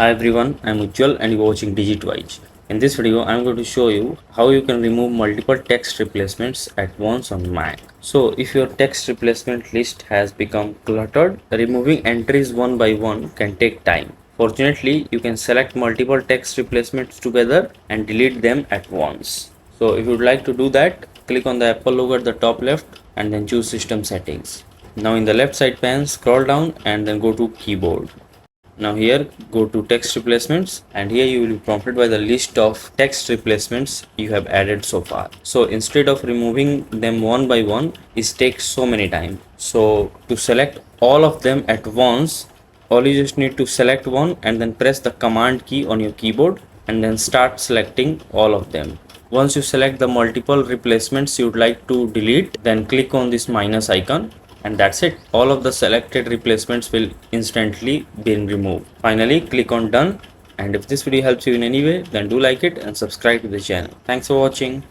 Hi everyone, I'm Ujjwal and you're watching DigitWise. In this video, I'm going to show you how you can remove multiple text replacements at once on Mac. So if your text replacement list has become cluttered, removing entries one by one can take time. Fortunately, you can select multiple text replacements together and delete them at once. So if you'd like to do that, click on the Apple logo at the top left and then choose System Settings. Now in the left side pane, scroll down and then go to Keyboard. Now here go to text replacements and here you will be prompted by the list of text replacements you have added so far. So instead of removing them one by one, it takes so many time. So to select all of them at once, all you just need to select one and then press the command key on your keyboard and then start selecting all of them. Once you select the multiple replacements you would like to delete, then click on this minus icon and that's it. All of the selected replacements will instantly be removed. Finally, click on done, and if this video helps you in any way, then do like it and subscribe to the channel. Thanks for watching.